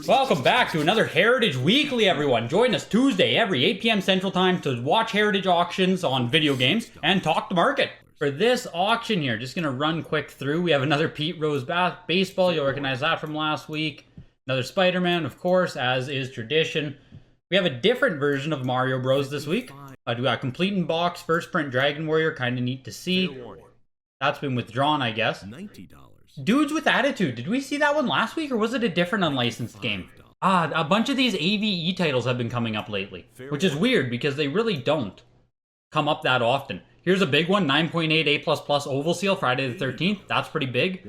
Welcome back to another Heritage Weekly, everyone. Join us Tuesday every 8 p.m. Central Time to watch Heritage auctions on video games and talk the market. For this auction here, just going to run quick through. We have another Pete Rose baseball. You'll recognize that from last week. Another Spider-Man, of course, as is tradition. We have a different version of Mario Bros. This week. We got complete in box, first print Dragon Warrior, kind of neat to see. That's been withdrawn, I guess. $90. Dudes with Attitude. Did we see that one last week, or was it a different unlicensed game? A bunch of these AVE titles have been coming up lately, which is weird because they really don't come up that often. Here's a big one, 9.8 A++ Oval Seal, Friday the 13th. That's pretty big.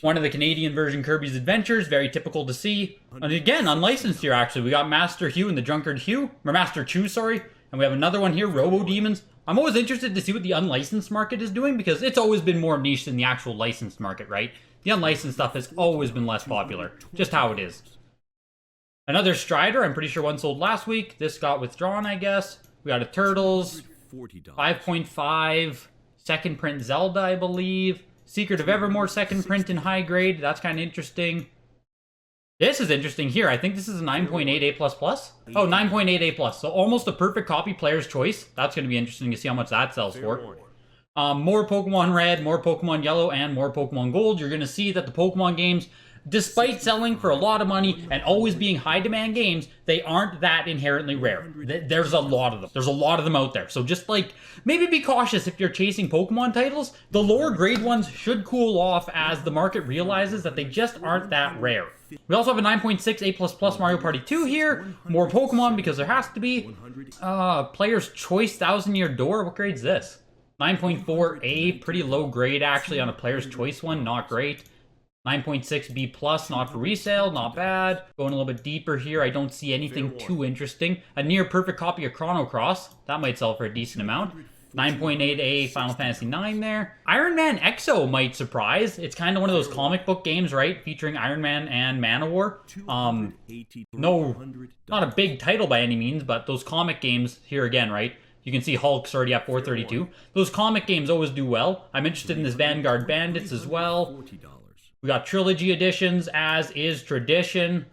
One of the Canadian version Kirby's Adventures, very typical to see. And again, unlicensed here, actually. We got Master Hugh and the Drunkard Hugh, or Master Chew, sorry. And we have another one here, Robo Demons. I'm always interested to see what the unlicensed market is doing because it's always been more niche than the actual licensed market, right? The unlicensed stuff has always been less popular. Just how it is. Another Strider, I'm pretty sure one sold last week. This got withdrawn, I guess. We got a Turtles, 5.5, second print Zelda, I believe. Secret of Evermore, second print in high grade. That's kind of interesting. This is interesting here. I think this is a 9.8 A++. Oh, 9.8 A+. So almost a perfect copy, player's choice. That's going to be interesting to see how much that sells for. More Pokemon Red, more Pokemon Yellow, and more Pokemon Gold. You're going to see that the Pokemon games, despite selling for a lot of money and always being high-demand games, they aren't that inherently rare. There's a lot of them. There's a lot of them out there. So just, like, maybe be cautious if you're chasing Pokemon titles. The lower grade ones should cool off as the market realizes that they just aren't that rare. We also have a 9.6 A++ Mario Party 2 here. More Pokemon because there has to be. Player's Choice 1000-Year Door. What grade's this? 9.4 A. Pretty low grade, actually, on a Player's Choice one. Not great. 9.6 B+, not for resale, not bad. Going a little bit deeper here, I don't see anything too interesting. A near perfect copy of Chrono Cross. That might sell for a decent amount. 9.8A Final Fantasy 9 there. Iron Man EXO might surprise. It's kind of one of those comic book games, right? Featuring Iron Man and Manowar. No, not a big title by any means, but those comic games here again, right? You can see Hulk's already at 432. Those comic games always do well. I'm interested in this Vanguard Bandits as well. We got trilogy editions, as is tradition.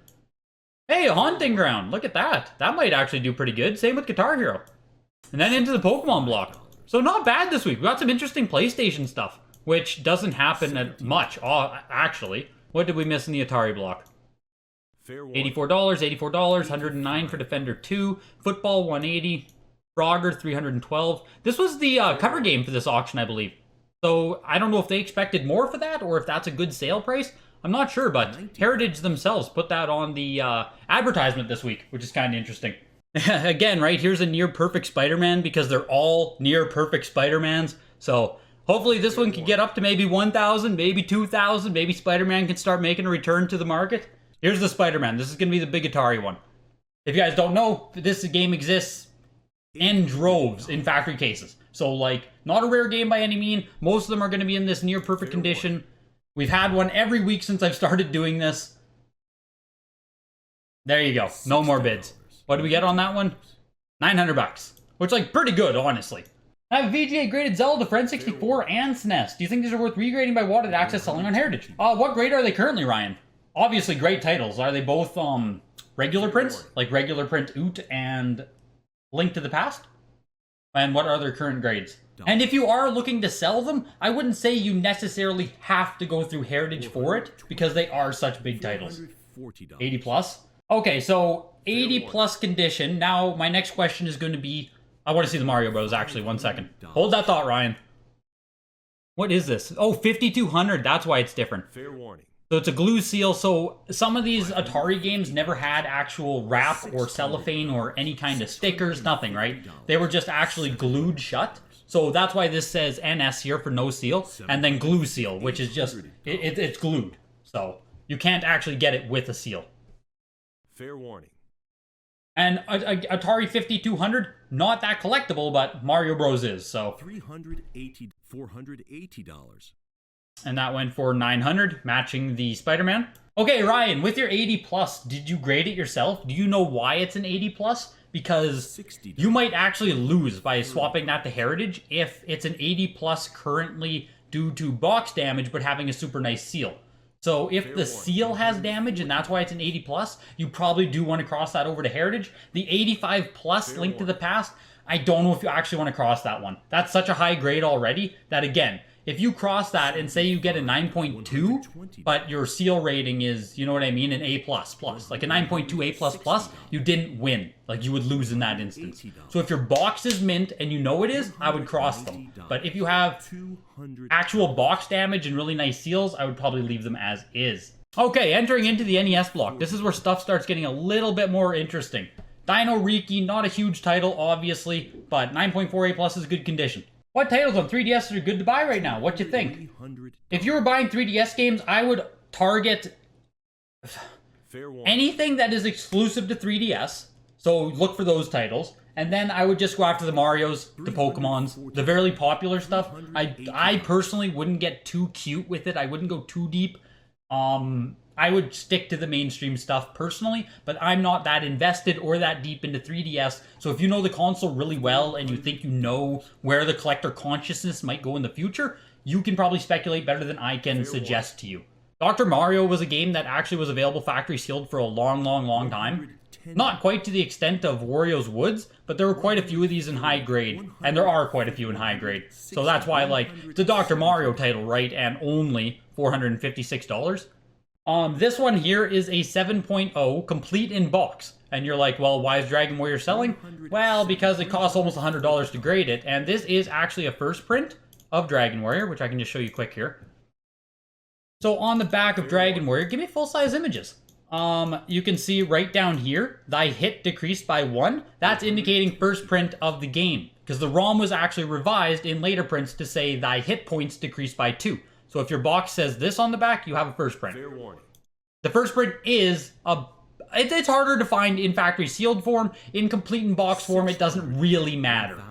Hey, a Haunting Ground. Look at that. That might actually do pretty good. Same with Guitar Hero. And then into the Pokemon block. So not bad this week. We got some interesting PlayStation stuff, which doesn't happen at much, actually. What did we miss in the Atari block? $84, $84, 109 for Defender 2, Football 180, Frogger 312. This was the cover game for this auction, I believe. So I don't know if they expected more for that or if that's a good sale price. I'm not sure, but Heritage themselves put that on the advertisement this week, which is kind of interesting. Again, right, here's a near-perfect Spider-Man because they're all near-perfect Spider-Mans. So hopefully this one can get up to maybe 1,000, maybe 2,000. Maybe Spider-Man can start making a return to the market. Here's the Spider-Man. This is going to be the big Atari one. If you guys don't know, this game exists in droves in factory cases. So, like, not a rare game by any mean. Most of them are going to be in this near-perfect condition. We've had one every week since I've started doing this. There you go. No more bids. What do we get on that one? $900. Which, like, pretty good, honestly. I have a VGA graded Zelda for N64 and SNES. Do you think these are worth regrading by WATA to access selling on Heritage? What grade are they currently, Ryan? Obviously, great titles. Are they both, regular prints? Like regular print Oot and Link to the Past? And what are their current grades? And if you are looking to sell them, I wouldn't say you necessarily have to go through Heritage for it, because they are such big titles. 80 plus? Okay, so 80 plus condition. Now, my next question is going to be... I want to see the Mario Bros, actually. 1 second. Hold that thought, Ryan. What is this? Oh, 5,200. That's why it's different. Fair warning. So it's a glue seal. So some of these Atari games never had actual wrap or cellophane or any kind of stickers, nothing, right? They were just actually glued shut. So that's why this says NS here for no seal, and then glue seal, which is just, it's glued. So you can't actually get it with a seal. Fair warning. And Atari 5200, not that collectible, but Mario Bros is, so. $480. And that went for 900, matching the Spider-Man. Okay, Ryan, with your 80 plus, did you grade it yourself? Do you know why it's an 80 plus? Because you might actually lose by swapping that to Heritage if it's an 80 plus currently due to box damage but having a super nice seal. So if the seal has damage and that's why it's an 80 plus, you probably do want to cross that over to Heritage. The 85 plus Link to the Past, I don't know if you actually want to cross that one. That's such a high grade already that, again, if you cross that and say you get a 9.2, but your seal rating is, you know what I mean, an A++, like a 9.2 A++, you didn't win. Like, you would lose in that instance. So if your box is mint and you know it is, I would cross them. But if you have actual box damage and really nice seals, I would probably leave them as is. Okay, entering into the NES block. This is where stuff starts getting a little bit more interesting. Dino Riki, not a huge title, obviously, but 9.4 A+ is good condition. What titles on 3DS are good to buy right now? What you think? If you were buying 3DS games, I would target anything that is exclusive to 3DS. So look for those titles. And then I would just go after the Marios, the Pokemons, the very popular stuff. I personally wouldn't get too cute with it. I wouldn't go too deep. I would stick to the mainstream stuff personally, but I'm not that invested or that deep into 3DS. So if you know the console really well and you think you know where the collector consciousness might go in the future, you can probably speculate better than I can suggest to you. Dr. Mario was a game that actually was available factory sealed for a long time. Not quite to the extent of Wario's Woods, but there were quite a few of these in high grade, and there are quite a few in high grade. So that's why, like, it's a Dr. Mario title, right, and only $456. This one here is a 7.0 complete in box. And you're like, well, why is Dragon Warrior selling? Well, because it costs almost $100 to grade it. And this is actually a first print of Dragon Warrior, which I can just show you quick here. So on the back of Dragon Warrior, give me full-size images. You can see right down here, thy hit decreased by 1. That's indicating first print of the game. Because the ROM was actually revised in later prints to say thy hit points decreased by 2. So if your box says this on the back, you have a first print. Fair warning. The first print is it's harder to find in factory sealed form. In complete in box form, it doesn't really matter.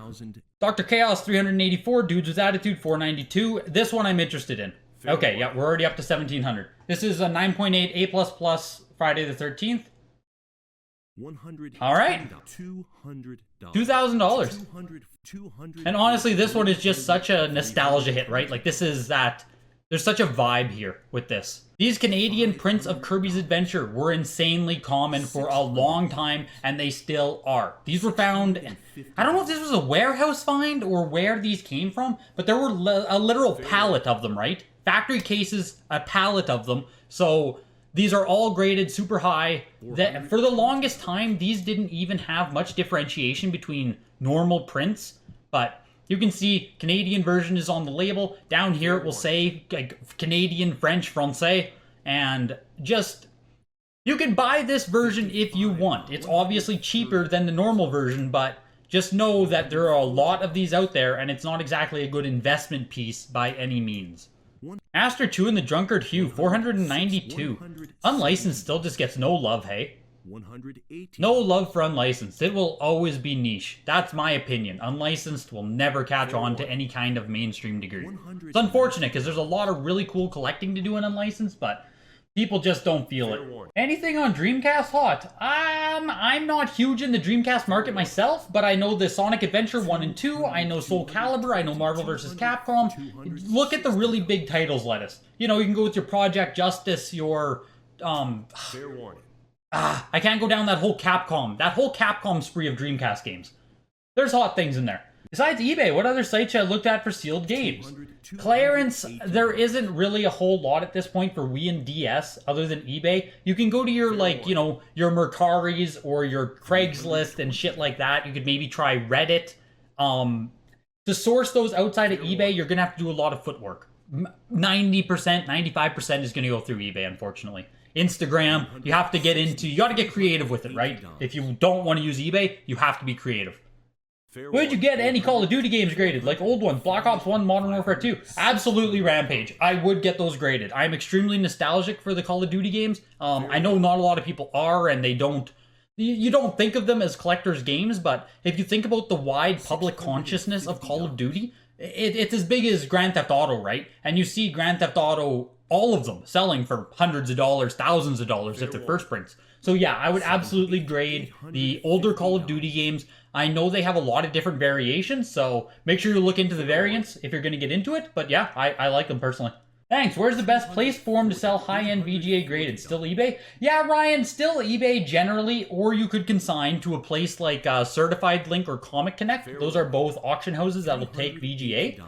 Dr. Chaos 384, Dudes with Attitude 492. This one I'm interested in. Okay, yeah, we're already up to 1700. This is a 9.8 A++ Friday the 13th. All right. $2,000. And honestly, this one is just such a nostalgia hit, right? Like, this is that. There's such a vibe here with this. These Canadian prints of Kirby's Adventure were insanely common for a long time, and they still are. These were found, I don't know if this was a warehouse find or where these came from, but there were a literal pallet of them, right? Factory cases, a pallet of them. So these are all graded super high. For the longest time, these didn't even have much differentiation between normal prints, but you can see Canadian version is on the label. Down here it will say like, Canadian, French, Francais, and just, you can buy this version if you want. It's obviously cheaper than the normal version, but just know that there are a lot of these out there, and it's not exactly a good investment piece by any means. Master 2 and the Drunkard Hue, 492. Unlicensed still just gets no love, hey? No love for unlicensed. It will always be niche. That's my opinion. Unlicensed will never catch on to any kind of mainstream degree. It's unfortunate because there's a lot of really cool collecting to do in unlicensed, but people just don't feel it. Anything on Dreamcast hot? I'm not huge in the Dreamcast market myself, but I know the Sonic Adventure 1 and 2, I know Soul Calibur, I know Marvel vs. Capcom. Look at the really big titles, Lettuce. You know, you can go with your Project Justice, your, Fair warning. I can't go down that whole Capcom spree of Dreamcast games. There's hot things in there. Besides eBay, what other sites should I looked at for sealed games? Clearance, there isn't really a whole lot at this point for Wii and DS other than eBay. You can go to your, like, you know, your Mercaris or your Craigslist and shit like that. You could maybe try Reddit. To source those outside of eBay, you're going to have to do a lot of footwork. 90%, 95% is going to go through eBay, unfortunately. Instagram, you got to get creative with it, right? If you don't want to use eBay, you have to be creative. Would you get any Call of Duty games graded? Like old ones, Black Ops 1, Modern Warfare 2? Absolutely Rampage. I would get those graded. I'm extremely nostalgic for the Call of Duty games. I know not a lot of people are, and they don't... You don't think of them as collector's games, but if you think about the wide public consciousness of Call of Duty, it's as big as Grand Theft Auto, right? And you see Grand Theft Auto, all of them, selling for hundreds of dollars, thousands of dollars if they're first prints. So yeah, I would absolutely grade the older Call of Duty games. I know they have a lot of different variations, so make sure you look into the variants if you're going to get into it. But yeah, I like them personally. Thanks. Where's the best place for them to sell high-end VGA graded? Still eBay? Yeah, Ryan, still eBay generally, or you could consign to a place like Certified Link or Comic Connect. Those are both auction houses that will take VGA.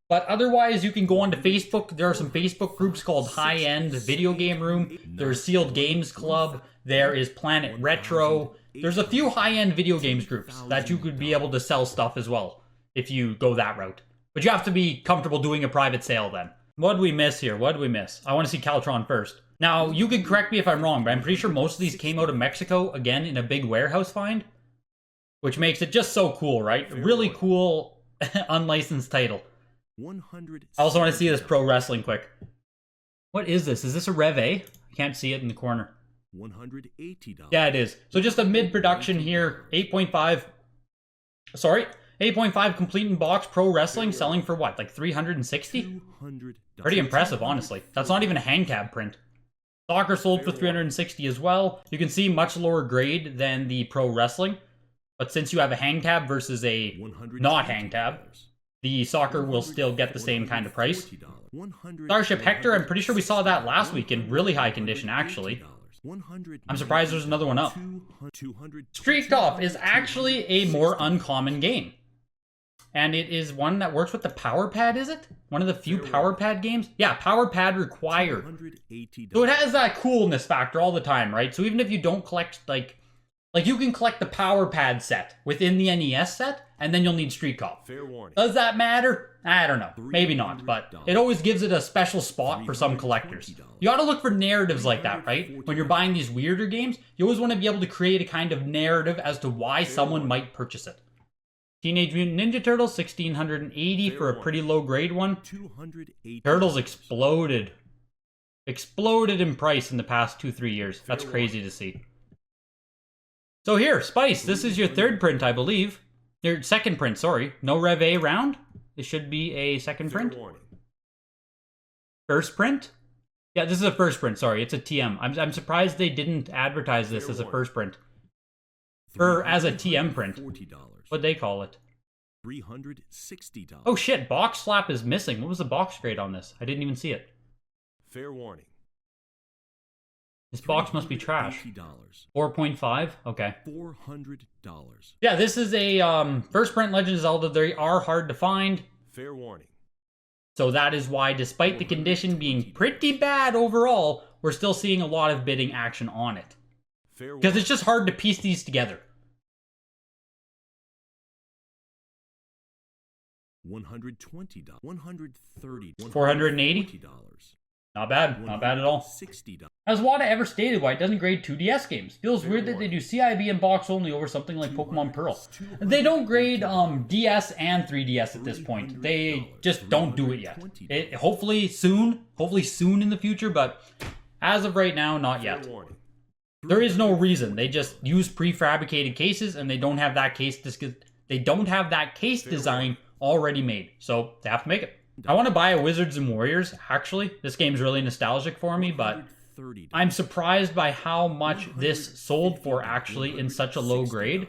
But otherwise, you can go onto Facebook. There are some Facebook groups called High End Video Game Room. There's Sealed Games Club. There is Planet Retro. There's a few high-end video games groups that you could be able to sell stuff as well if you go that route. But you have to be comfortable doing a private sale then. What did we miss here? What did we miss? I want to see Caltron first. Now, you could correct me if I'm wrong, but I'm pretty sure most of these came out of Mexico, again, in a big warehouse find. Which makes it just so cool, right? Really cool unlicensed title. I also want to see this pro wrestling quick. What is this? Is this a Rev A? I can't see it in the corner. $180. Yeah, it is. So just a mid-production here. 8.5. Sorry. 8.5 complete in box pro wrestling selling for what? Like 360? Pretty impressive, honestly. That's not even a hang tab print. Soccer sold for 360 as well. You can see much lower grade than the pro wrestling. But since you have a hang tab versus a not hang tab, the soccer will still get the same kind of price. Starship Hector, I'm pretty sure we saw that last week in really high condition, actually. I'm surprised there's another one up. Street Golf is actually a more uncommon game. And it is one that works with the Power Pad, is it? One of the few Power Pad games? Yeah, Power Pad required. So it has that coolness factor all the time, right? So even if you don't collect, like you can collect the Power Pad set within the NES set, and then you'll need Street Golf. Does that matter? I don't know. Maybe not, but it always gives it a special spot for some collectors. You ought to look for narratives like that, right? When you're buying these weirder games, you always want to be able to create a kind of narrative as to why someone might purchase it. Teenage Mutant Ninja Turtles, 1680 for a pretty low grade one. Turtles exploded. Exploded in price in the past 2-3 years. That's crazy to see. So here, Spice, this is your third print, I believe. Your second print, sorry. No Rev A round. It should be a second print. First print? Yeah, this is a first print, sorry. It's a TM. I'm surprised they didn't advertise this as a first print. Or as a TM print. What'd they call it? $360. Oh shit, box flap is missing. What was the box grade on this? I didn't even see it. Fair warning. This box must be trash. 4.5? Okay. $400. Yeah, this is a first print Legend of Zelda. They are hard to find. Fair warning. So that is why, despite the condition being pretty bad overall, we're still seeing a lot of bidding action on it. Because it's just hard to piece these together. $120. $130. $480. Not bad. Not bad at all. $60. Has WATA ever stated why it doesn't grade 2DS games? Feels weird that they do CIB and box only over something like Pokemon Pearl. They don't grade DS and 3DS at this point. They just don't do it yet. Hopefully soon in the future, but as of right now, not yet. There is no reason. They just use prefabricated cases, and they don't have that case design already made, so they have to make it. I want to buy a Wizards and Warriors, actually. This game's really nostalgic for me, but I'm surprised by how much this sold for, actually, in such a low grade.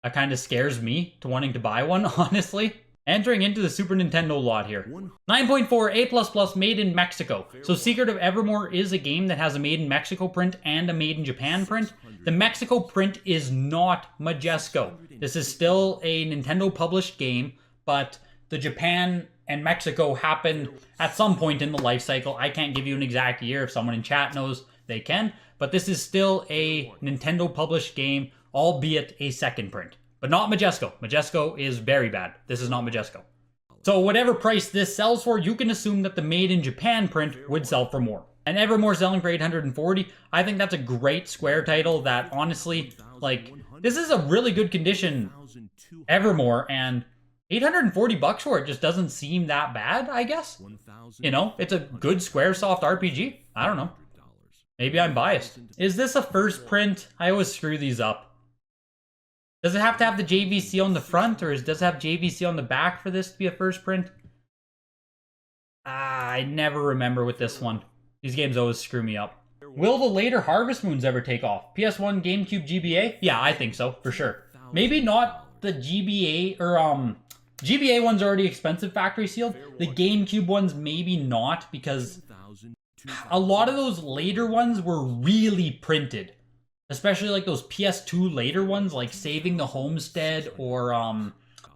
That kind of scares me to wanting to buy one, honestly. Entering into the Super Nintendo lot here. 9.4 A++ made in Mexico. So Secret of Evermore is a game that has a made in Mexico print and a made in Japan print. The Mexico print is not Majesco. This is still a Nintendo published game, but the Japan and Mexico happened at some point in the life cycle. I can't give you an exact year. If someone in chat knows, they can. But this is still a Nintendo published game, albeit a second print. But not Majesco. Majesco is very bad. This is not Majesco. So whatever price this sells for, you can assume that the made in Japan print would sell for more. And Evermore selling for $840. I think that's a great Square title that honestly, like, this is a really good condition Evermore, and $840 for it just doesn't seem that bad, I guess. You know, it's a good Squaresoft RPG. I don't know. Maybe I'm biased. Is this a first print? I always screw these up. Does it have to have the JVC on the front, or does it have JVC on the back for this to be a first print? I never remember with this one. These games always screw me up. Will the later Harvest Moons ever take off? PS1, GameCube, GBA? Yeah, I think so, for sure. Maybe not the GBA, or GBA one's already expensive factory sealed. The GameCube ones maybe not, because a lot of those later ones were really printed. Especially like those PS2 later ones, like Saving the Homestead or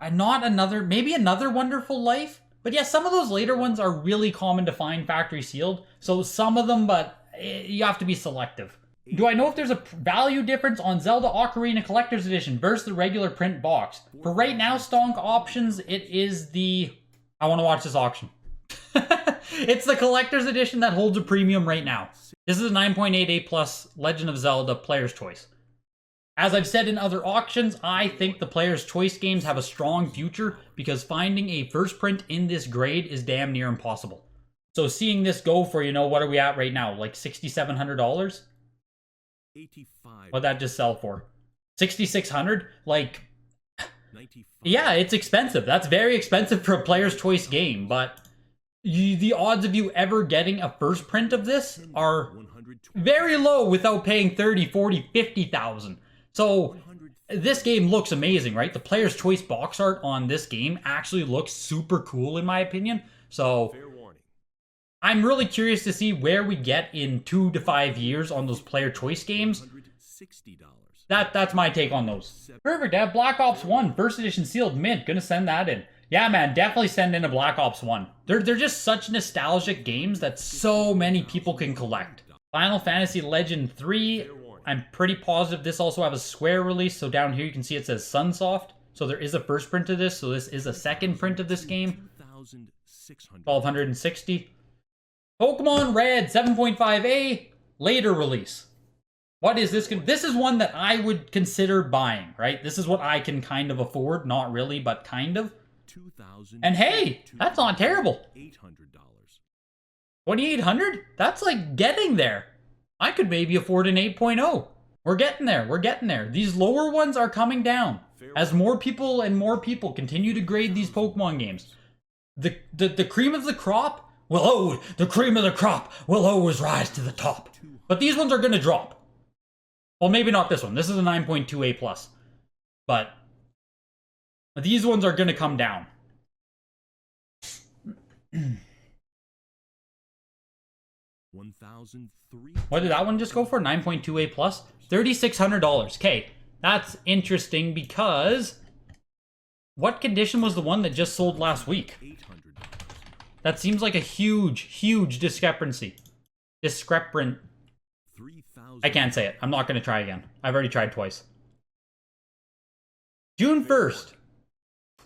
maybe Another Wonderful Life. But yeah, some of those later ones are really common to find factory sealed. So some of them, but you have to be selective. Do I know if there's a value difference on Zelda Ocarina Collector's Edition versus the regular print box? For right now, stonk options, it is the... I want to watch this auction. It's the Collector's Edition that holds a premium right now. This is a 9.8A+ Legend of Zelda Player's Choice. As I've said in other auctions, I think the Player's Choice games have a strong future because finding a first print in this grade is damn near impossible. So seeing this go for, what are we at right now? Like $6,700? What'd that just sell for? $6,600? Like, yeah, it's expensive. That's very expensive for a Player's Choice game, but the odds of you ever getting a first print of this are very low without paying 30, 40, 50,000. So this game looks amazing, right? The Player's Choice box art on this game actually looks super cool in my opinion. So I'm really curious to see where we get in 2 to 5 years on those Player Choice games. That's my take on those. Perfect. I have Black Ops 1 First Edition sealed mint. Gonna send that in. Yeah, man, definitely send in a Black Ops 1. They're just such nostalgic games that so many people can collect. Final Fantasy Legend 3. I'm pretty positive this also has a Square release. So down here you can see it says Sunsoft. So there is a first print of this. So this is a second print of this game. 1260. Pokemon Red 7.5A later release. What is this? This is one that I would consider buying, right? This is what I can kind of afford. Not really, but kind of. And hey, that's not terrible. $2,800? That's like getting there. I could maybe afford an 8.0. We're getting there. We're getting there. These lower ones are coming down as more people and more people continue to grade these Pokemon games. The cream of the crop the cream of the crop will always rise to the top. But these ones are going to drop. Well, maybe not this one. This is a 9.2A+. But these ones are going to come down. What did that one just go for? 9.2A+? $3,600. Okay, that's interesting because what condition was the one that just sold last week? That seems like a huge discrepancy. I can't say it. I'm not going to try again. I've already tried twice. June 1st.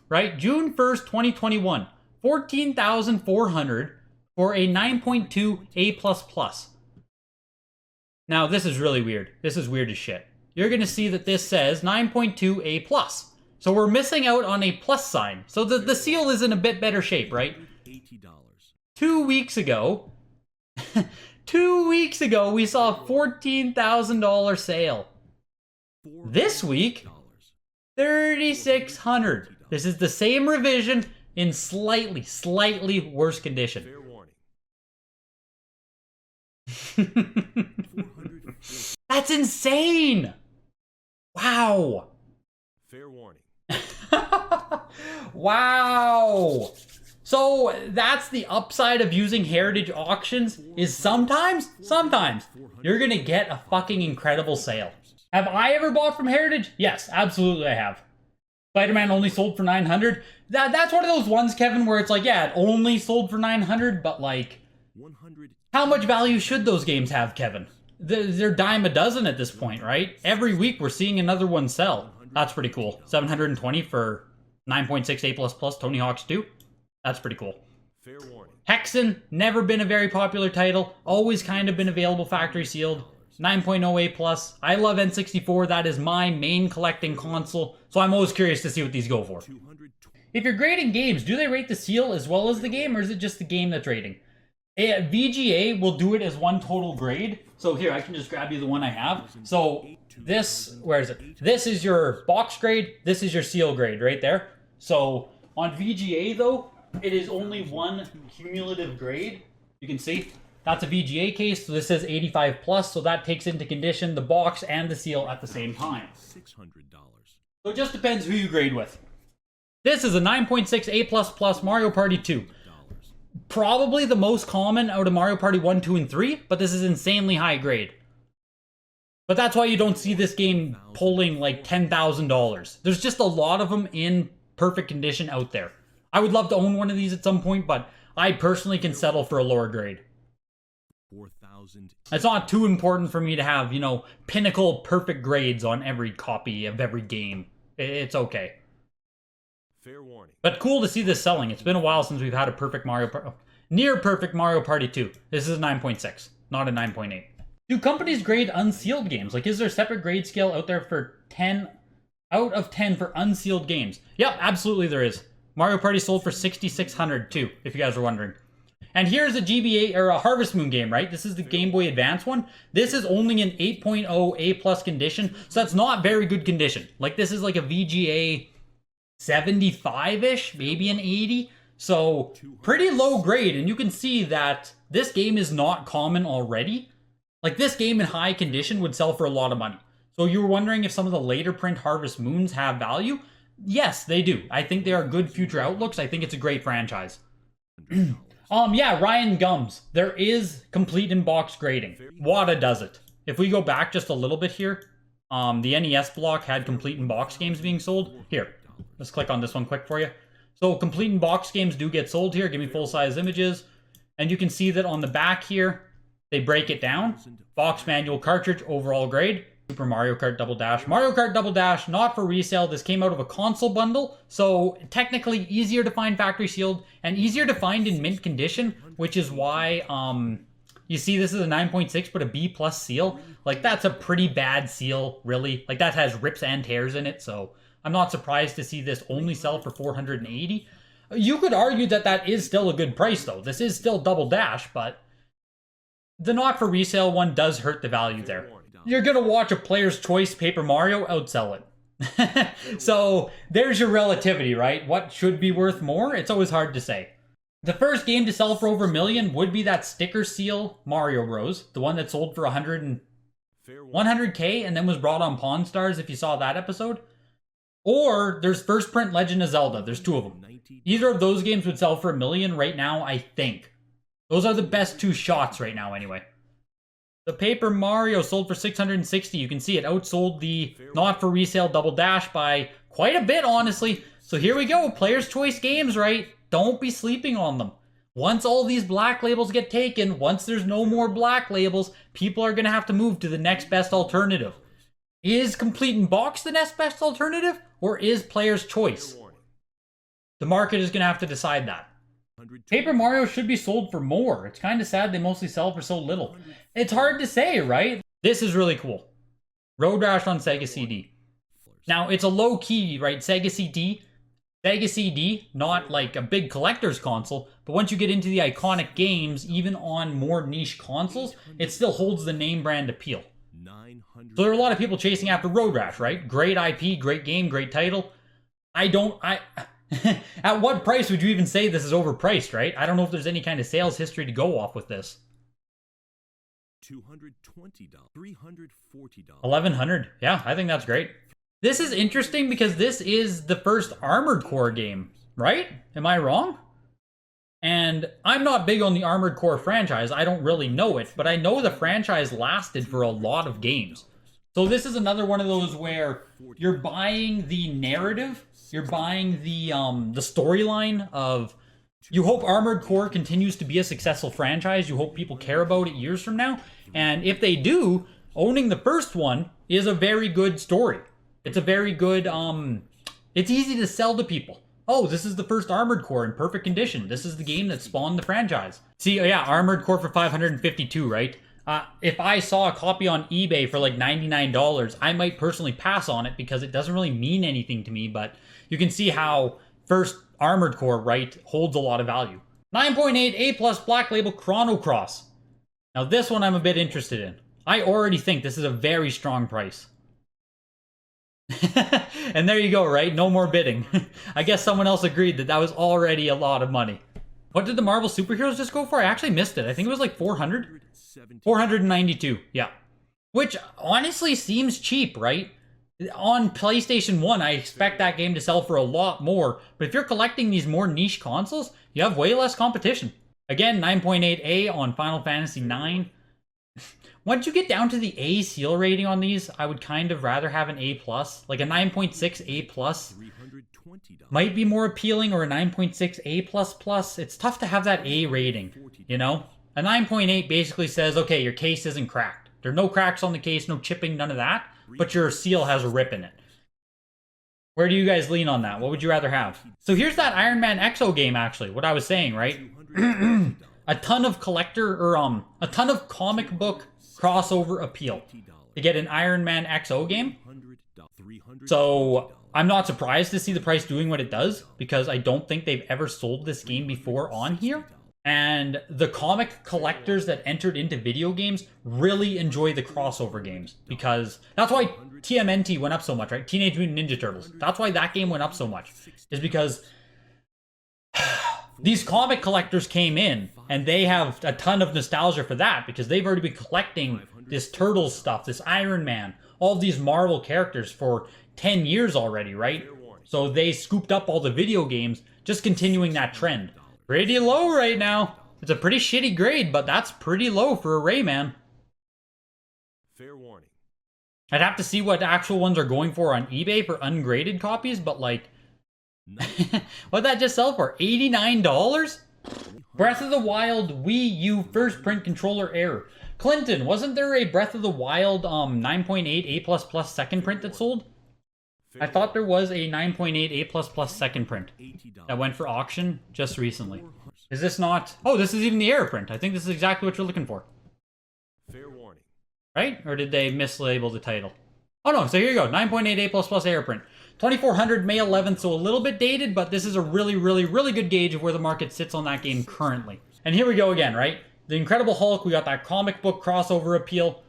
Right? June 1st, 2021. $14,400 for a 9.2A++. Now, this is really weird. This is weird as shit. You're going to see that this says 9.2A+. So we're missing out on a plus sign. So the seal is in a bit better shape, right? 2 weeks ago, 2 weeks ago, we saw a $14,000 sale. This week, $3,600. This is the same revision in slightly worse condition. That's insane! Wow. Fair warning. Wow. So that's the upside of using heritage auctions is sometimes you're gonna get a fucking incredible sale. Have I ever bought from heritage? Yes, absolutely I have. Spider-Man only sold for 900. That's one of those ones, Kevin, where it's like, yeah, it only sold for 900, but like, how much value should those games have, Kevin? They're dime a dozen at this point, right? Every week we're seeing another one sell. That's pretty cool. 720 for 9.6A++ Tony Hawk's 2. That's pretty cool. Fair warning. Hexen, never been a very popular title. Always kind of been available factory sealed. 9.0A+. I love N64. That is my main collecting console. So I'm always curious to see what these go for. If you're grading games, do they rate the seal as well as the game, or is it just the game that's rating? VGA will do it as one total grade. So here, I can just grab you the one I have. So this, where is it? This is your box grade. This is your seal grade right there. So on VGA though, it is only one cumulative grade. You can see that's a VGA case. So this says 85 plus. So that takes into condition the box and the seal at the same time. So it just depends who you grade with. This is a 9.6 A++ Mario Party 2. Probably the most common out of Mario Party 1, 2, and 3, but this is insanely high grade. But that's why you don't see this game pulling like $10,000. There's just a lot of them in perfect condition out there. I would love to own one of these at some point, but I personally can settle for a lower grade. 4,000. It's not too important for me to have, you know, pinnacle perfect grades on every copy of every game. It's okay. Fair warning. But cool to see this selling. It's been a while since we've had a perfect near perfect Mario Party 2. This is a 9.6, not a 9.8. Do companies grade unsealed games? Like, is there a separate grade scale out there for 10 out of 10 for unsealed games? Yep, absolutely there is. Mario Party sold for 6,600 too, if you guys are wondering. And here's a GBA or a Harvest Moon game, right? This is the Game Boy Advance one. This is only in 8.0 A+ condition, so that's not very good condition. Like, this is like a VGA 75-ish, maybe an 80. So pretty low grade, and you can see that this game is not common already. Like, this game in high condition would sell for a lot of money. So you were wondering if some of the later print Harvest Moons have value? Yes, they do. I think they are good future outlooks. I think it's a great franchise. Yeah, Ryan Gums. There is complete in-box grading. WATA does it. If we go back just a little bit here, the NES block had complete in-box games being sold. Here, let's click on this one quick for you. So complete in-box games do get sold here. Give me full-size images. And you can see that on the back here, they break it down. Box manual cartridge, overall grade. Super Mario Kart Double Dash. Mario Kart Double Dash, not for resale. This came out of a console bundle, so technically easier to find factory sealed and easier to find in mint condition, which is why you see this is a 9.6 but a B+ seal. Like, that's a pretty bad seal, really. Like, that has rips and tears in it, so I'm not surprised to see this only sell for 480. You could argue that that is still a good price, though. This is still Double Dash, but the not for resale one does hurt the value there. You're going to watch a Player's Choice Paper Mario outsell it. So there's your relativity, right? What should be worth more? It's always hard to say. The first game to sell for over $1 million would be that sticker seal Mario Bros. The one that sold for 100K and then was brought on Pawn Stars, if you saw that episode. Or there's First Print Legend of Zelda. There's two of them. Either of those games would sell for $1 million right now, I think. Those are the best two shots right now, anyway. The Paper Mario sold for 660. You can see it outsold the not for resale Double Dash by quite a bit, honestly. So here we go. Player's Choice games, right? Don't be sleeping on them. Once all these black labels get taken, once there's no more black labels, people are going to have to move to the next best alternative. Is complete in box the next best alternative, or is Player's Choice? The market is going to have to decide that. Paper Mario should be sold for more. It's kind of sad they mostly sell for so little. It's hard to say, right? This is really cool. Road Rash on Sega CD. Now, it's a low key, right? Sega CD, not like a big collector's console, but once you get into the iconic games, even on more niche consoles, it still holds the name brand appeal. So there are a lot of people chasing after Road Rash, right? Great IP, great game, great title. At what price would you even say this is overpriced, right? I don't know if there's any kind of sales history to go off with this. $220, $340. $1,100. Yeah, I think that's great. This is interesting because this is the first Armored Core game, right? Am I wrong? And I'm not big on the Armored Core franchise. I don't really know it, but I know the franchise lasted for a lot of games. So this is another one of those where you're buying the narrative, you're buying the storyline of, you hope Armored Core continues to be a successful franchise, you hope people care about it years from now, and if they do, owning the first one is a very good story. It's a very good, it's easy to sell to people. Oh, this is the first Armored Core in perfect condition. This is the game that spawned the franchise. See, yeah, Armored Core for $552, right? If I saw a copy on eBay for like $99, I might personally pass on it because it doesn't really mean anything to me, but you can see how first Armored Core, right, holds a lot of value. 9.8 A+ Black Label Chrono Cross. Now this one I'm a bit interested in. I already think this is a very strong price. And there you go, right? No more bidding. I guess someone else agreed that that was already a lot of money. What did the Marvel Superheroes just go for? I actually missed it. I think it was like 400? 492, yeah. Which honestly seems cheap, right? On PlayStation 1, I expect that game to sell for a lot more. But if you're collecting these more niche consoles, you have way less competition. Again, 9.8A on Final Fantasy 9. Once you get down to the A seal rating on these, I would kind of rather have an A+. Like a 9.6 A+ might be more appealing, or a 9.6 A++. It's tough to have that A rating, you know? A 9.8 basically says, okay, your case isn't cracked. There are no cracks on the case, no chipping, none of that. But your seal has a rip in it. Where do you guys lean on that? What would you rather have? So here's that Iron Man XO game, actually. What I was saying, right? A ton of collector, or a ton of comic book crossover appeal to get an Iron Man XO game. So I'm not surprised to see the price doing what it does, because I don't think they've ever sold this game before on here. And the comic collectors that entered into video games really enjoy the crossover games, because that's why TMNT went up so much, right? Teenage Mutant Ninja Turtles. That's why that game went up so much, is because these comic collectors came in and they have a ton of nostalgia for that, because they've already been collecting this Turtles stuff, this Iron Man, all these Marvel characters for 10 years already, right? So they scooped up all the video games, just continuing that trend. Pretty low right now. It's a pretty shitty grade, but that's pretty low for a Rayman. Fair warning. I'd have to see what actual ones are going for on eBay for ungraded copies, but like, what'd that just sell for? $89? Breath of the Wild Wii U first print controller error. Clinton, wasn't there a Breath of the Wild 9.8 A++ second print that sold? I thought there was a 9.8 A++ second print that went for auction just recently. Is this not... Oh, this is even the error print. I think this is exactly what you're looking for. Fair warning. Right? Or did they mislabel the title? Oh no, so here you go. 9.8 A++ error print. 2400 May 11th, so a little bit dated, but this is a really, really, really good gauge of where the market sits on that game currently. And here we go again, right? The Incredible Hulk, we got that comic book crossover appeal.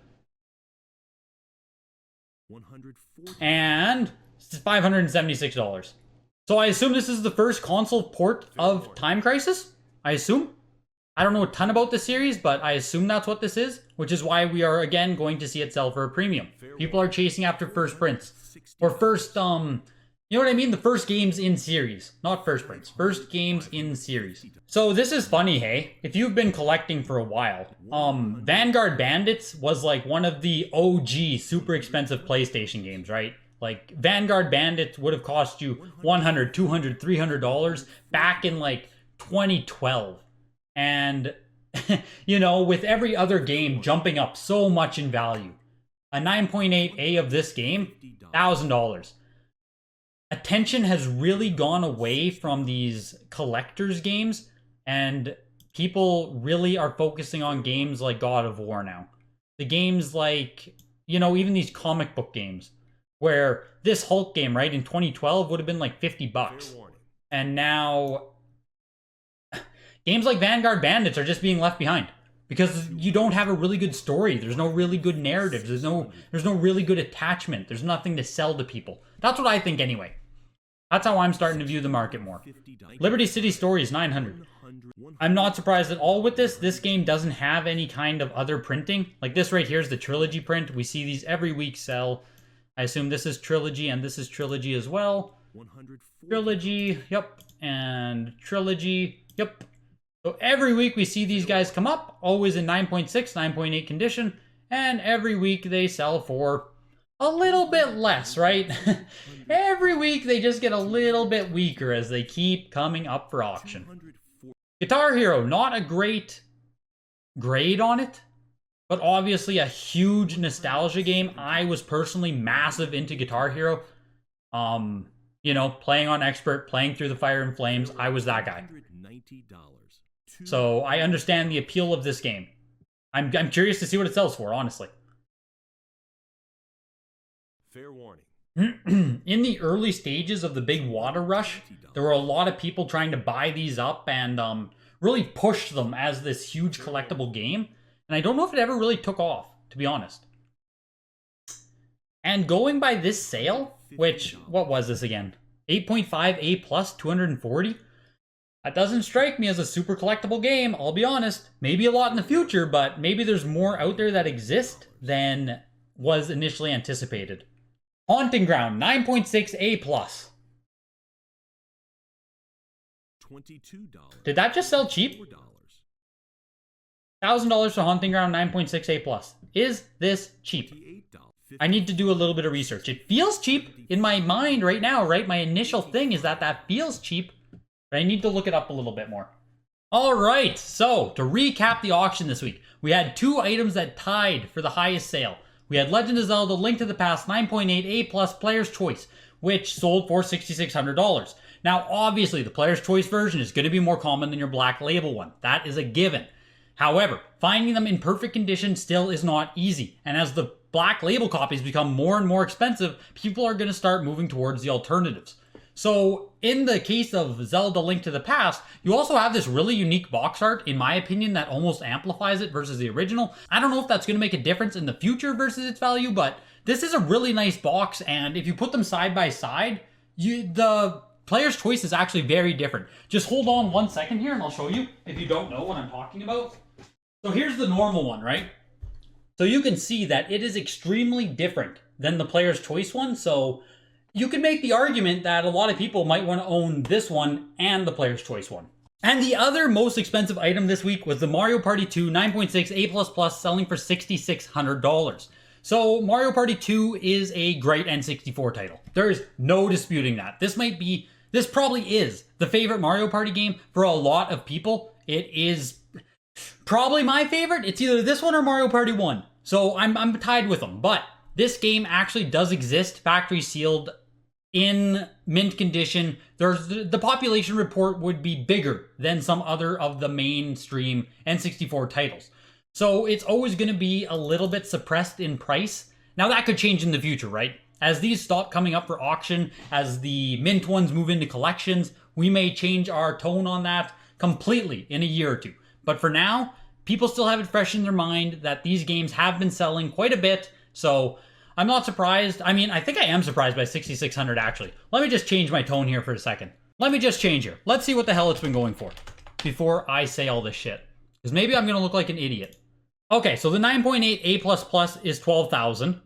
And it's $576. So I assume this is the first console port of Time Crisis? I assume? I don't know a ton about the series, but I assume that's what this is, which is why we are, again, going to see it sell for a premium. People are chasing after first prints. Or first, you know what I mean? The first games in series. Not first prints. First games in series. So this is funny, hey? If you've been collecting for a while, Vanguard Bandits was like one of the OG super expensive PlayStation games, right? Like, Vanguard Bandits would have cost you $100, $200, $300 back in like 2012. And, you know, with every other game jumping up so much in value, a 9.8A of this game, $1,000. Attention has really gone away from these collectors games, and people really are focusing on games like God of War now. The games like, you know, even these comic book games, where this Hulk game, right, in 2012 would have been like $50. And now games like Vanguard Bandits are just being left behind because you don't have a really good story. There's no really good narrative. There's no really good attachment. There's nothing to sell to people. That's what I think anyway. That's how I'm starting to view the market more. Liberty City Stories, 900. I'm not surprised at all with this. This game doesn't have any kind of other printing. Like this right here is the Trilogy print. We see these every week sell. I assume this is Trilogy and this is Trilogy as well. Trilogy, yep. And Trilogy, yep. So every week we see these guys come up, always in 9.6, 9.8 condition, and every week they sell for a little bit less, right? Every week they just get a little bit weaker as they keep coming up for auction. Guitar Hero, not a great grade on it, but obviously a huge nostalgia game. I was personally massive into Guitar Hero. You know, playing on Expert, playing through the Fire and Flames, I was that guy. So I understand the appeal of this game. I'm curious to see what it sells for, honestly. Fair warning. In the early stages of the big WATA rush, there were a lot of people trying to buy these up and really push them as this huge collectible game. And I don't know if it ever really took off, to be honest. And going by this sale, which, what was this again? 8.5 A plus, 240? That doesn't strike me as a super collectible game, I'll be honest. Maybe a lot in the future, but maybe there's more out there that exist than was initially anticipated. Haunting Ground, 9.6 A+. $22. Did that just sell cheap? $4. $1,000 for Haunting Ground, 9.6 A+. Is this cheap? $58. I need to do a little bit of research. It feels cheap in my mind right now, right? My initial thing is that feels cheap, but I need to look it up a little bit more. All right, so to recap the auction this week, we had 2 items that tied for the highest sale. We had Legend of Zelda Link to the Past 9.8 A+ Player's Choice, which sold for $6,600. Now, obviously, the Player's Choice version is going to be more common than your Black Label one. That is a given. However, finding them in perfect condition still is not easy, and as the Black Label copies become more and more expensive, people are going to start moving towards the alternatives. So, in the case of Zelda Link to the Past, you also have this really unique box art, in my opinion, that almost amplifies it versus the original. I don't know if that's going to make a difference in the future versus its value, but this is a really nice box, and if you put them side by side, the Player's Choice is actually very different. Just hold on 1 second here and I'll show you if you don't know what I'm talking about. So here's the normal one, right? So you can see that it is extremely different than the Player's Choice one. So you can make the argument that a lot of people might want to own this one and the Player's Choice one. And the other most expensive item this week was the Mario Party 2 9.6 A++ selling for $6,600. So Mario Party 2 is a great N64 title. There is no disputing that. This probably is the favorite Mario Party game for a lot of people. It is probably my favorite. It's either this one or Mario Party 1. So I'm tied with them. But this game actually does exist, factory sealed, in mint condition. The population report would be bigger than some other of the mainstream N64 titles. So it's always going to be a little bit suppressed in price. Now that could change in the future, right? As these stop coming up for auction, as the mint ones move into collections, we may change our tone on that completely in a year or two. But for now, people still have it fresh in their mind that these games have been selling quite a bit. So I'm not surprised. I mean, I think I am surprised by 6,600 actually. Let me just change my tone here for a second. Let me just change here. Let's see what the hell it's been going for before I say all this shit. Because maybe I'm going to look like an idiot. Okay, so the 9.8 A++ is 12,000.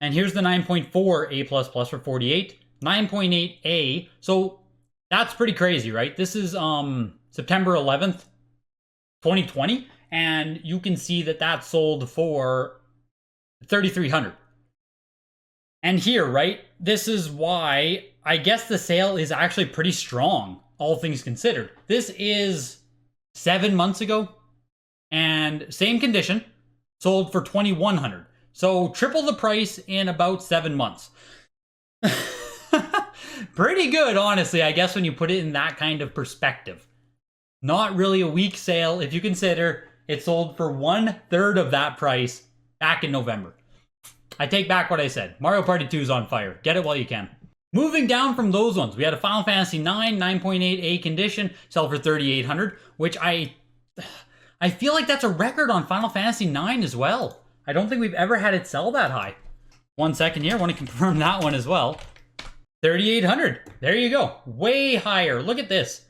And here's the 9.4 A++ for 48. 9.8A. So that's pretty crazy, right? This is September 11th. 2020, and you can see that sold for $3,300. And here, right, this is why I guess the sale is actually pretty strong, all things considered. This is 7 months ago, and same condition, sold for $2,100. So triple the price in about 7 months. Pretty good, honestly, I guess, when you put it in that kind of perspective. Not really a weak sale if you consider it sold for 1/3 of that price back in November. I take back what I said. Mario Party 2 is on fire. Get it while you can. Moving down from those ones, we had a Final Fantasy 9 9.8 A condition, sell for $3,800, which I feel like that's a record on Final Fantasy 9 as well. I don't think we've ever had it sell that high. 1 second here, I want to confirm that one as well. $3,800. There you go. Way higher. Look at this.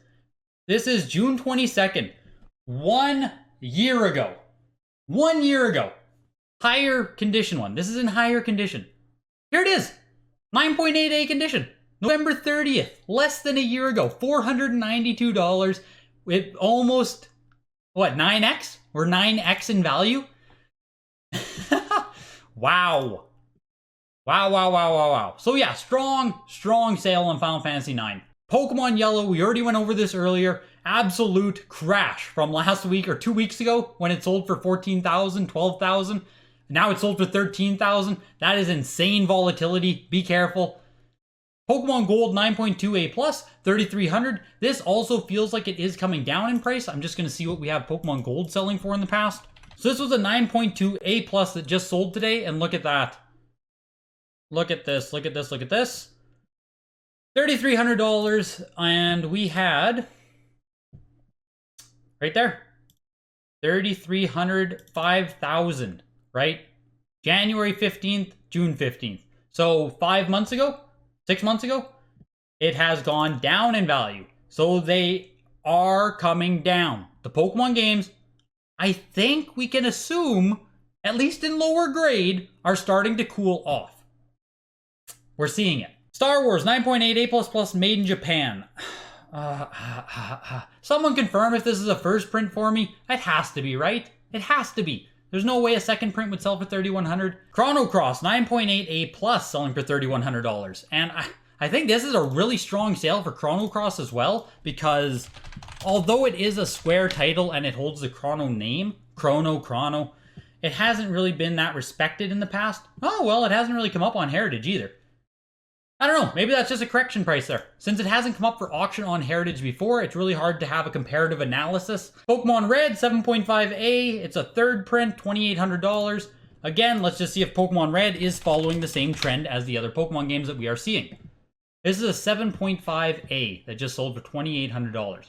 This is June 22nd. 1 year ago. 1 year ago. Higher condition one. This is in higher condition. Here it is. 9.8A condition. November 30th. Less than a year ago. $492. With almost, what, 9x? Or 9x in value? Wow. Wow. So yeah, strong sale on Final Fantasy 9. Pokemon Yellow, we already went over this earlier. Absolute crash from last week or 2 weeks ago when it sold for 14,000, 12,000. Now it sold for 13,000. That is insane volatility. Be careful. Pokemon Gold 9.2 A+, 3,300. This also feels like it is coming down in price. I'm just going to see what we have Pokemon Gold selling for in the past. So this was a 9.2 A+ that just sold today, and look at that. Look at this. $3,300, and we had right there 3,300, 5,000, right? January 15th, June 15th. So 5 months ago, 6 months ago, it has gone down in value. So they are coming down. The Pokemon games, I think we can assume, at least in lower grade, are starting to cool off. We're seeing it. Star Wars 9.8 A++ made in Japan. Someone confirm if this is a first print for me? It has to be, right? It has to be. There's no way a second print would sell for $3,100. Chrono Cross 9.8 A+ selling for $3,100. And I think this is a really strong sale for Chrono Cross as well, because although it is a Square title and it holds the Chrono name, Chrono, it hasn't really been that respected in the past. Oh, well, it hasn't really come up on Heritage either. I don't know, maybe that's just a correction price there. Since it hasn't come up for auction on Heritage before, it's really hard to have a comparative analysis. Pokemon Red 7.5A, it's a third print, $2,800. Again, let's just see if Pokemon Red is following the same trend as the other Pokemon games that we are seeing. This is a 7.5A that just sold for $2,800.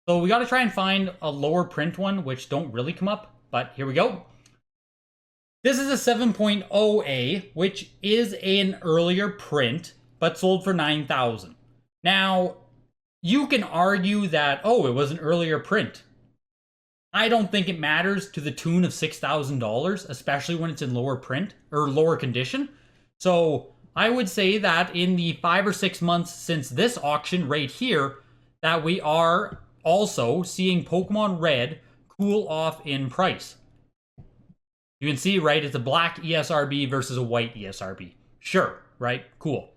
So we gotta try and find a lower print one, which don't really come up, but here we go. This is a 7.0A, which is an earlier print, but sold for $9,000. Now, you can argue that, oh, it was an earlier print. I don't think it matters to the tune of $6,000, especially when it's in lower print, or lower condition. So, I would say that in the 5 or 6 months since this auction right here, that we are also seeing Pokemon Red cool off in price. You can see, right, it's a black ESRB versus a white ESRB. Sure, right? Cool.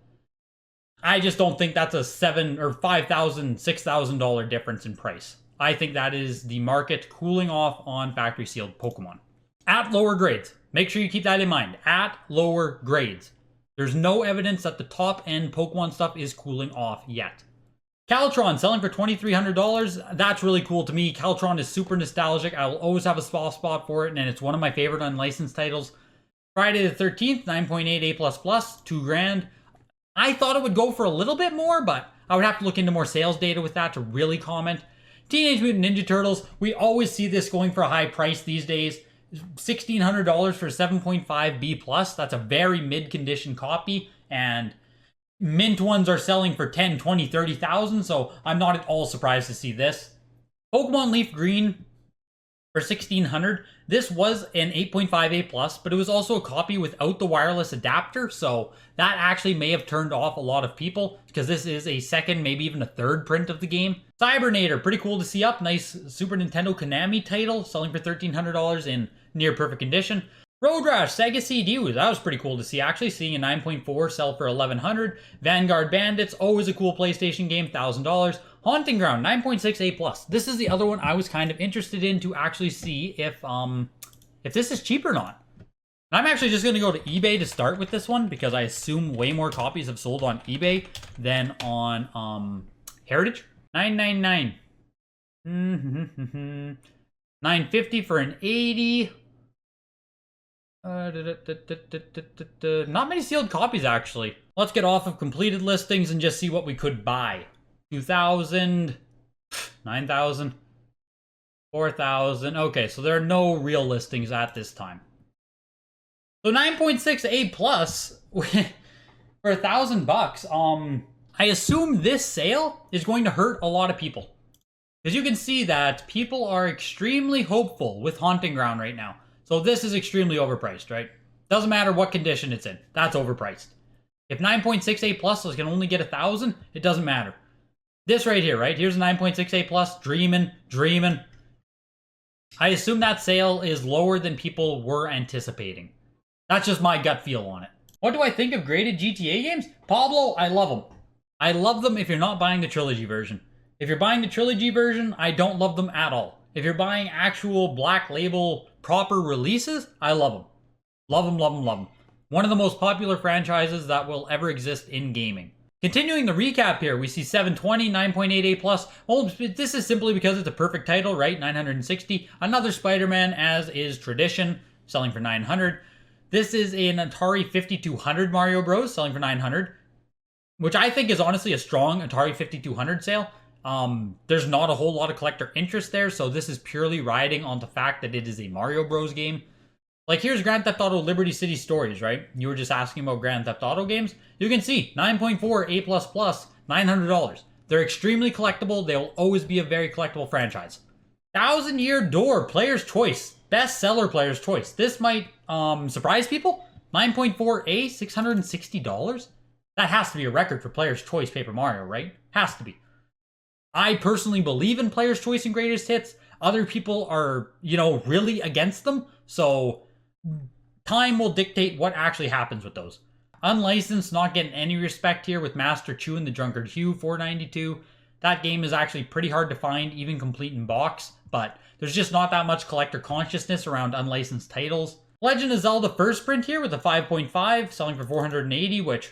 I just don't think that's a $7,000 or $5,000, $6,000 difference in price. I think that is the market cooling off on factory sealed Pokemon. At lower grades. Make sure you keep that in mind. At lower grades. There's no evidence that the top end Pokemon stuff is cooling off yet. Caltron selling for $2,300. That's really cool to me. Caltron is super nostalgic. I will always have a soft spot for it, and it's one of my favorite unlicensed titles. Friday the 13th, 9.8 A++, $2,000. I thought it would go for a little bit more, but I would have to look into more sales data with that to really comment. Teenage Mutant Ninja Turtles, we always see this going for a high price these days. $1,600 for 7.5 B+. That's a very mid-condition copy, and mint ones are selling for 10, 20, 30,000, so I'm not at all surprised to see this. Pokemon Leaf Green for $1,600. This was an 8.5 A+, but it was also a copy without the wireless adapter, so that actually may have turned off a lot of people, because this is a second, maybe even a third print of the game. Cybernator, pretty cool to see up. Nice Super Nintendo Konami title, selling for $1,300 in near perfect condition. Road Rash, Sega CD, that was pretty cool to see, actually, seeing a 9.4 sell for $1,100. Vanguard Bandits, always a cool PlayStation game, $1,000. Haunting Ground, 9.6 A+. This is the other one I was kind of interested in to actually see if this is cheap or not. I'm actually just going to go to eBay to start with this one, because I assume way more copies have sold on eBay than on Heritage. $9.99. $9.50 for an 80. Not many sealed copies, actually. Let's get off of completed listings and just see what we could buy. 2,000, 9,000, 4,000. Okay, so there are no real listings at this time. So 9.6 A+ for $1,000. I assume this sale is going to hurt a lot of people, because you can see that people are extremely hopeful with Haunting Ground right now. So this is extremely overpriced, right? Doesn't matter what condition it's in. That's overpriced. If 9.6 A+ can only get 1,000, it doesn't matter. This right here, right? Here's a 9.6 A+, dreaming. I assume that sale is lower than people were anticipating. That's just my gut feel on it. What do I think of graded GTA games? Pablo, I love them. I love them if you're not buying the trilogy version. If you're buying the trilogy version, I don't love them at all. If you're buying actual Black Label proper releases, I love them. Love them, love them, love them. One of the most popular franchises that will ever exist in gaming. Continuing the recap here, we see 720, 9.8 A+. Well, this is simply because it's a perfect title, right? 960. Another Spider-Man, as is tradition, selling for 900. This is an Atari 5200 Mario Bros, selling for 900. Which I think is honestly a strong Atari 5200 sale. There's not a whole lot of collector interest there, so this is purely riding on the fact that it is a Mario Bros game. Like, here's Grand Theft Auto Liberty City Stories, right? You were just asking about Grand Theft Auto games. You can see, 9.4 A++, $900. They're extremely collectible. They will always be a very collectible franchise. 1,000 Year Door, Player's Choice. Bestseller Player's Choice. This might surprise people. 9.4A, $660. That has to be a record for Player's Choice Paper Mario, right? Has to be. I personally believe in Player's Choice and Greatest Hits. Other people are, really against them. So time will dictate what actually happens with those. Unlicensed, not getting any respect here with Master Chew and the Drunkard Hugh, $4.92. That game is actually pretty hard to find, even complete in box. But there's just not that much collector consciousness around unlicensed titles. Legend of Zelda first print here with a 5.5, selling for $480, which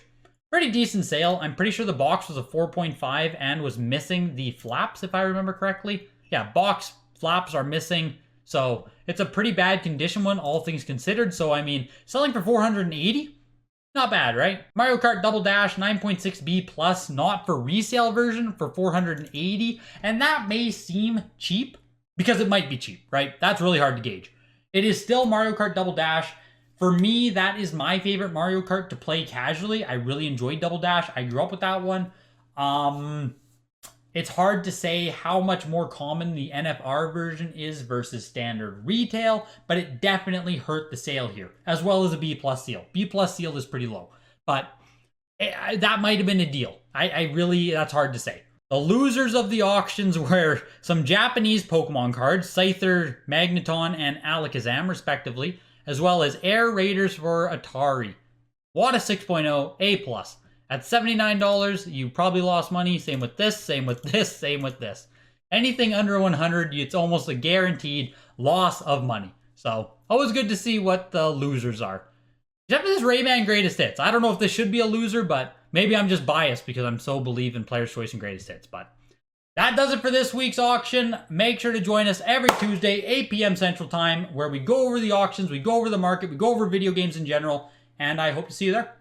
pretty decent sale. I'm pretty sure the box was a 4.5 and was missing the flaps, if I remember correctly. Yeah, box flaps are missing. So it's a pretty bad condition one, all things considered. So, I mean, selling for $480? Not bad, right? Mario Kart Double Dash 9.6B Plus, not for resale version, for $480. And that may seem cheap, because it might be cheap, right? That's really hard to gauge. It is still Mario Kart Double Dash. For me, that is my favorite Mario Kart to play casually. I really enjoyed Double Dash. I grew up with that one. It's hard to say how much more common the NFR version is versus standard retail, but it definitely hurt the sale here, as well as a B plus seal. B plus seal is pretty low, but that might have been a deal. I really, that's hard to say. The losers of the auctions were some Japanese Pokemon cards, Scyther, Magneton, and Alakazam, respectively, as well as Air Raiders for Atari. WATA 6.0, A+. At $79, you probably lost money. Same with this, same with this, same with this. Anything under 100, it's almost a guaranteed loss of money. So, always good to see what the losers are. Except for this Rayman Greatest Hits. I don't know if this should be a loser, but maybe I'm just biased because I'm so believe in Player's Choice and Greatest Hits. But that does it for this week's auction. Make sure to join us every Tuesday, 8 p.m. Central Time, where we go over the auctions, we go over the market, we go over video games in general, and I hope to see you there.